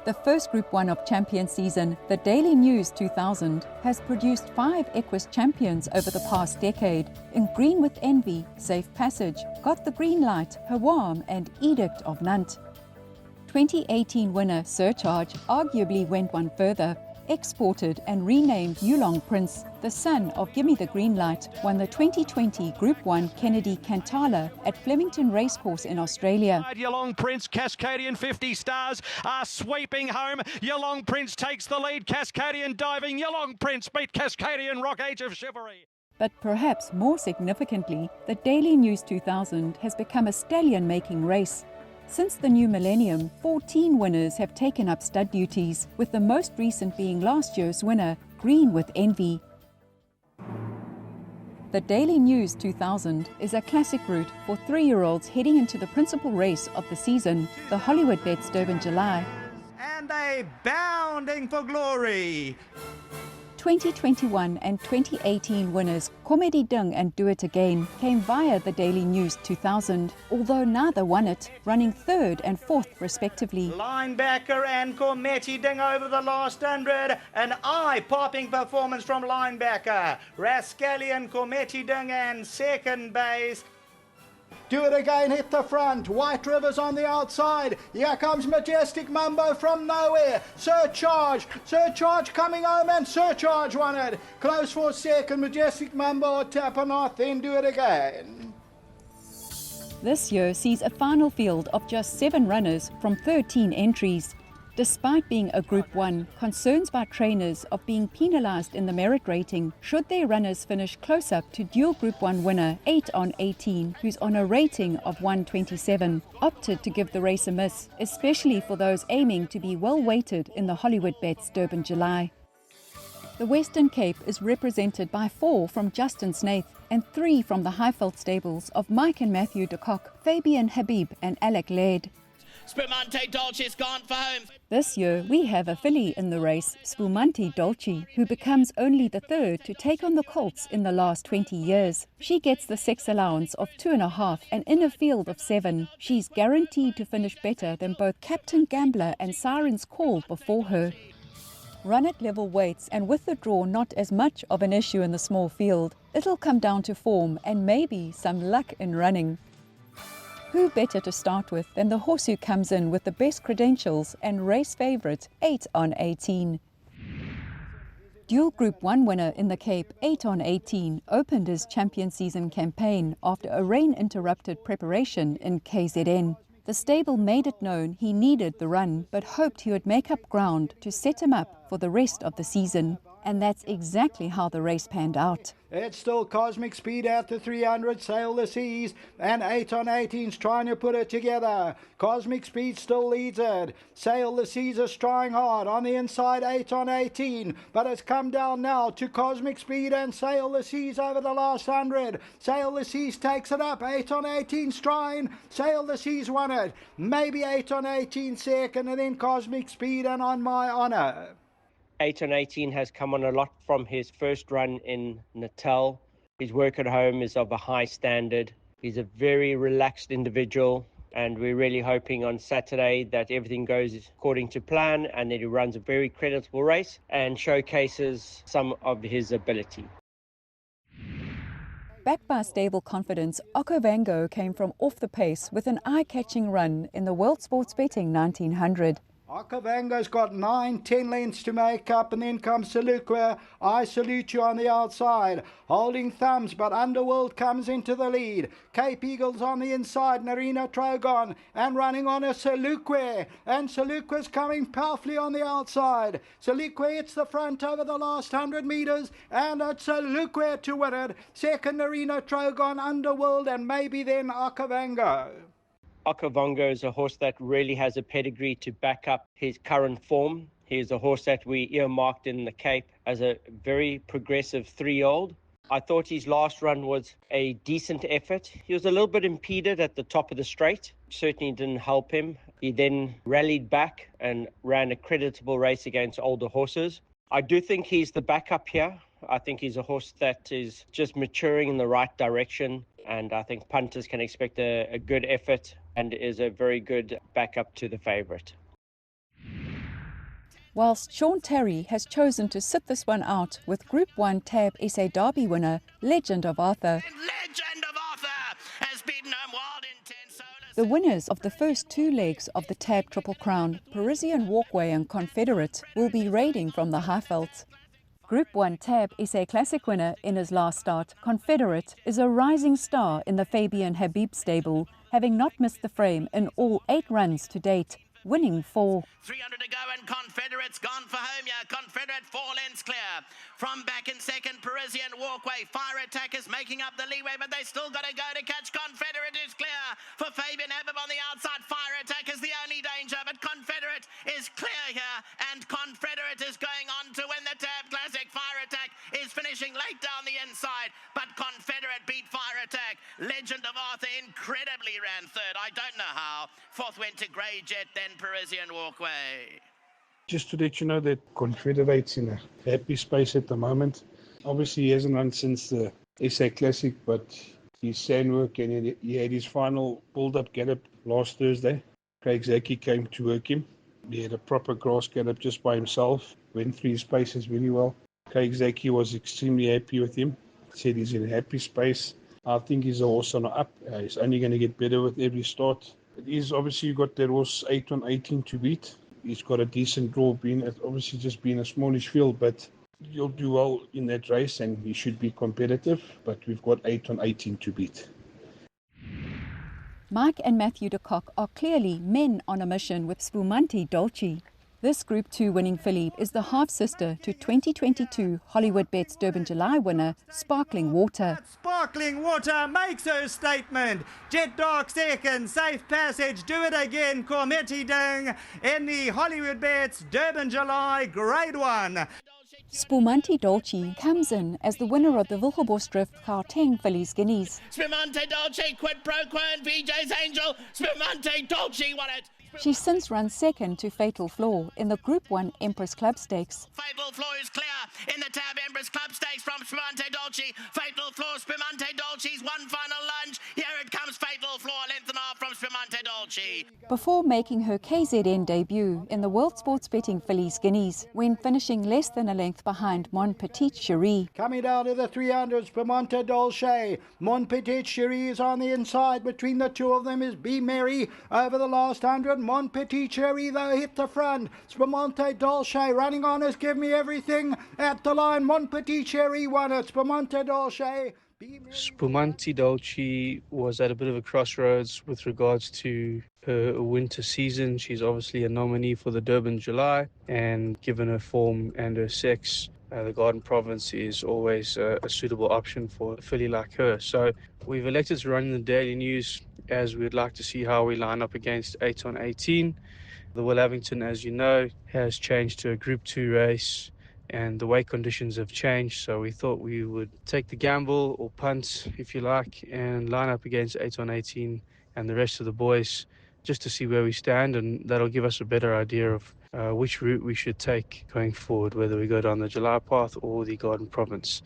The first Group 1 of champion season, the Daily News 2000, has produced 5 Equus champions over the past decade in Green with Envy, Safe Passage, Got the Green Light, Hawam and Edict of Nantes. 2018 winner Surcharge arguably went one further. Exported and renamed Yulong Prince, the son of Gimme the Green Light, won the 2020 Group 1 Kennedy Cantala at Flemington Racecourse in Australia. Yulong Prince, Cascadian 50 Stars are sweeping home. Yulong Prince takes the lead. Cascadian diving. Yulong Prince beat Cascadian Rock Age of Chivalry. But perhaps more significantly, the Daily News 2000 has become a stallion-making race. Since the new millennium, 14 winners have taken up stud duties, with the most recent being last year's winner, Green with Envy. The Daily News 2000 is a classic route for 3-year-olds heading into the principal race of the season, the HollywoodBets Durban July. And they bounding for glory. 2021 and 2018 winners Comedy Dung and Do It Again came via the Daily News 2000, although neither won it, running 3rd and 4th respectively. Linebacker and Comedy Dung over the last 100. An eye-popping performance from linebacker. Rascallion, Comedy Dung and second base. Do It Again hit the front. White River's on the outside. Here comes Majestic Mumbo from nowhere. Surcharge coming home and Surcharge won it. Close for second. Majestic Mumbo, tapping off, then Do It Again. This year sees a final field of just 7 runners from 13 entries. Despite being a Group 1, concerns by trainers of being penalised in the merit rating should their runners finish close up to dual Group 1 winner 8 on 18, who's on a rating of 127, opted to give the race a miss, especially for those aiming to be well weighted in the HollywoodBets Durban July. The Western Cape is represented by 4 from Justin Snaith and 3 from the Highveld stables of Mike and Mathew de Kock, Fabian Habib and Alec Laird. Spumante Dolce's gone for home. This year, we have a filly in the race, Spumante Dolce, who becomes only the 3rd to take on the colts in the last 20 years. She gets the sex allowance of 2.5 and in a field of 7. She's guaranteed to finish better than both Captain Gambler and Siren's Call before her. Run at level weights and with the draw not as much of an issue in the small field, it'll come down to form and maybe some luck in running. Who better to start with than the horse who comes in with the best credentials and race favourite 8 on 18. Dual Group 1 winner in the Cape 8 on 18 opened his champion season campaign after a rain-interrupted preparation in KZN. The stable made it known he needed the run but hoped he would make up ground to set him up for the rest of the season. And that's exactly how the race panned out. It's still Cosmic Speed out to 300, Sail the Seas, and 8 on 18's trying to put it together. Cosmic Speed still leads it. Sail the Seas is trying hard on the inside, 8 on 18, but it's come down now to Cosmic Speed and Sail the Seas over the last 100. Sail the Seas takes it up, 8 on 18's trying. Sail the Seas won it. Maybe 8 on 18 second, and then Cosmic Speed and On My Honour. 8 on 18 has come on a lot from his first run in Natal. His work at home is of a high standard. He's a very relaxed individual, and we're really hoping on Saturday that everything goes according to plan and that he runs a very creditable race and showcases some of his ability. Backed by stable confidence, Okavango came from off the pace with an eye-catching run in the World Sports Betting 1900. Okavango's got 9-10 lengths to make up, and then comes Salukwe. I Salute You on the outside, holding thumbs, but Underworld comes into the lead. Cape Eagles on the inside, Narina Trogon, and running on a Salukwe, and Salukwe's coming powerfully on the outside. Salukwe hits the front over the last 100 metres, and it's Salukwe to win it. Second, Narina Trogon, Underworld, and maybe then Okavango. Okavango is a horse that really has a pedigree to back up his current form. He is a horse that we earmarked in the Cape as a very progressive 3-year-old. I thought his last run was a decent effort. He was a little bit impeded at the top of the straight. Certainly didn't help him. He then rallied back and ran a creditable race against older horses. I do think he's the backup here. I think he's a horse that is just maturing in the right direction, and I think punters can expect a good effort and is a very good backup to the favourite. whilst Sean Terry has chosen to sit this one out with Group 1 Tab SA Derby winner, Legend of Arthur. Legend of Arthur has beaten home wild in 10 solos. The winners of the first two legs of the Tab Triple Crown, Parisian Walkway and Confederate, will be raiding from the Highveld. Group 1 Tab SA Classic winner in his last start, Confederate, is a rising star in the Fabian Habib stable, having not missed the frame in all 8 runs to date, winning 4. 300 to go and Confederate's gone for home here. Confederate 4 lengths clear. From back in second, Parisian Walkway. Fire Attack is making up the leeway, but they still got to go to catch Confederate, who's clear. For Fabian Habib on the outside, Fire Attack is the only danger, but Confederate is clear here, and Confederate is going on to win the Tab Classic. Fire Attack is finishing late down the inside, but Confederate beat Fire Attack. Legend of Arthur incredibly ran third. I don't know how. Fourth went to Grey Jet, then Parisian Walkway. Just to let you know that Confederate's in a happy space at the moment. Obviously, he hasn't run since the SA Classic, but he's sandwork and he had his final build-up gallop last Thursday. Craig Zackey came to work him. He had a proper grass gallop just by himself, went through his paces very well. Craig Zackey was extremely happy with him. Said he's in a happy space. I think he's also on the up. He's only going to get better with every start. It is obviously, you got that horse 8 on 18 to beat. He's got a decent draw, obviously just being a smallish field, but he'll do well in that race and he should be competitive. But we've got 8 on 18 to beat. Mike and Mathew de Kock are clearly men on a mission with Spumante Dolce. This Group 2 winning filly is the half-sister to 2022 HollywoodBets Durban July winner, Sparkling Water. Sparkling Water makes her statement. Jet Dark second, safe passage, do it again, Cormetti Ding in the HollywoodBets Durban July Grade 1. Spumante Dolce comes in as the winner of the Wilgerbosdrift Gauteng Fillies Guineas. Spumante Dolce, Quid Pro Quo and VJ's Angel. Spumante Dolce won it. She's since run second to Fatal Flaw in the Group 1 Empress Club Stakes. Fatal Flaw is clear in the Tab Empress Club Stakes from Spumante Dolce. Fatal Flaw, Spumante Dolce's one final lunge. Here it comes, Fatal Flaw, a length and a half from Spumante Dolce. Before making her KZN debut in the World Sports Betting Fillies Guineas, when finishing less than a length behind Mon Petit Cherie. Coming down to the 300s, Spumante Dolce. Mon Petit Cherie is on the inside. Between the two of them is Be Merry over the last 100. Mon Petit Cherie, though, hit the front. Spumante Dolce running on us, give me everything at the line. Mon Petit Cherie won it. Spumante Dolce. Spumante Dolce was at a bit of a crossroads with regards to her winter season. She's obviously a nominee for the Durban July, and given her form and her sex, the Garden Province is always a suitable option for a filly like her. So we've elected to run in the Daily News as we'd like to see how we line up against 8 on 18. The Will Avington, as you know, has changed to a Group 2 race and the weight conditions have changed, so we thought we would take the gamble or punt, if you like, and line up against 8 on 18 and the rest of the boys just to see where we stand, and that'll give us a better idea of which route we should take going forward, whether we go down the July path or the Garden Province.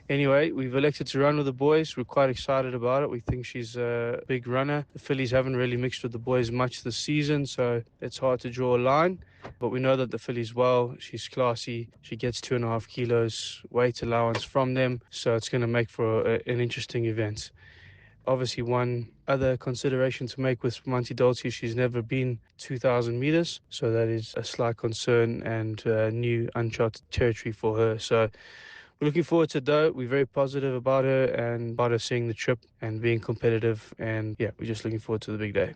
Anyway, we've elected to run with the boys. We're quite excited about it. We think she's a big runner. The fillies haven't really mixed with the boys much this season, so it's hard to draw a line. But we know that the filly's well. She's classy. She gets 2.5 kilos weight allowance from them, so it's going to make for an interesting event. Obviously, one other consideration to make with Spumante Dolce, she's never been 2,000 meters, so that is a slight concern and new uncharted territory for her. So we're looking forward to it, though. We're very positive about her and about her seeing the trip and being competitive. And yeah, we're just looking forward to the big day.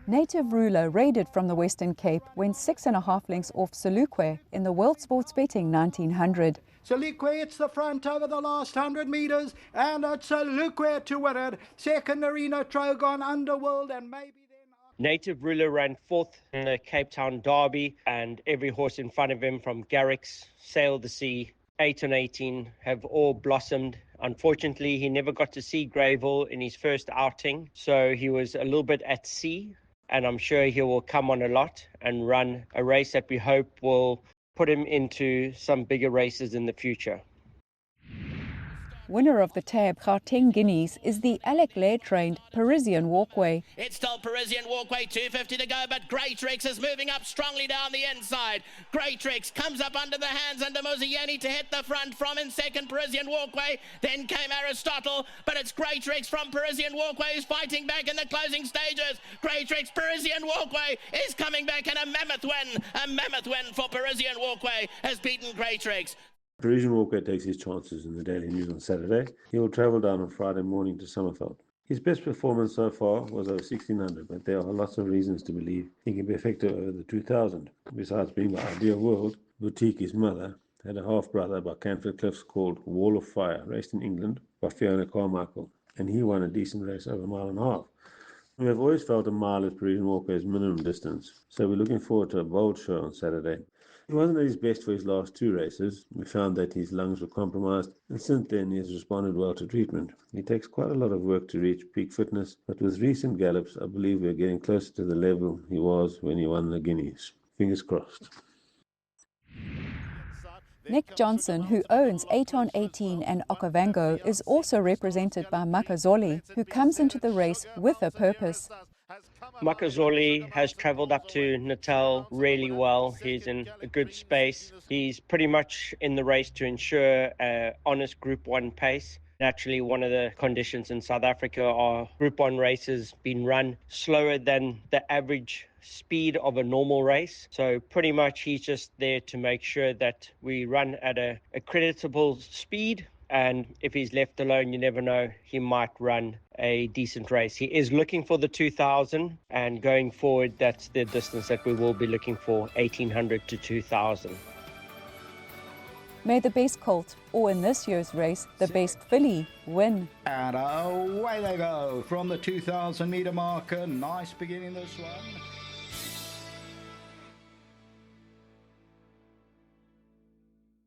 Native Ruler raided from the Western Cape, went 6.5 lengths off Salukwe in the World Sports Betting 1900. Salukwe hits the front over the last 100 metres, and it's Salukwe to win it. Second, Arena Trogon, Underworld, and maybe then... Native Ruler ran 4th in the Cape Town Derby, and every horse in front of him from Gratrix, Sail the Sea, 8 on 18 have all blossomed. Unfortunately, he never got to see Greyville in his first outing, so he was a little bit at sea, and I'm sure he will come on a lot and run a race that we hope will put him into some bigger races in the future. Winner of the tab Gauteng Guineas is the Alec Laird-trained Parisian Walkway. It's still Parisian Walkway, 250 to go, but Gratrix is moving up strongly down the inside. Gratrix comes up under the hands under Moziani to hit the front from in second Parisian Walkway. Then came Aristotle, but it's Gratrix from Parisian Walkway who's fighting back in the closing stages. Gratrix, Parisian Walkway is coming back, and a mammoth win for Parisian Walkway has beaten Gratrix. Parisian Walkway takes his chances in the Daily News on Saturday. He will travel down on Friday morning to Summerveld. His best performance so far was over 1600, but there are lots of reasons to believe he can be effective over the 2000. Besides being the ideal world, Boutique, his mother, had a half-brother by Canford Cliffs called Wall of Fire, raced in England by Fiona Carmichael, and he won a decent race over a mile and a half. We have always felt a mile at Parisian Walkway's minimum distance, so we're looking forward to a bold show on Saturday. He wasn't at his best for his last two races. We found that his lungs were compromised, and since then he has responded well to treatment. He takes quite a lot of work to reach peak fitness, but with recent gallops, I believe we are getting closer to the level he was when he won the Guineas. Fingers crossed. Nick Johnson, who owns 8 on 18 and Okavango, is also represented by Makazolei, who comes into the race with a purpose. Makazolei has travelled up to Natal really well. He's in a good space. He's pretty much in the race to ensure an honest Group 1 pace. Naturally, one of the conditions in South Africa are Group 1 races being run slower than the average speed of a normal race. So pretty much he's just there to make sure that we run at a creditable speed. And if he's left alone, you never know, he might run a decent race. He is looking for the 2000, and going forward, that's the distance that we will be looking for, 1800 to 2000. May the best colt, or in this year's race, the best filly, win. And away they go from the 2,000 metre marker. Nice beginning this one.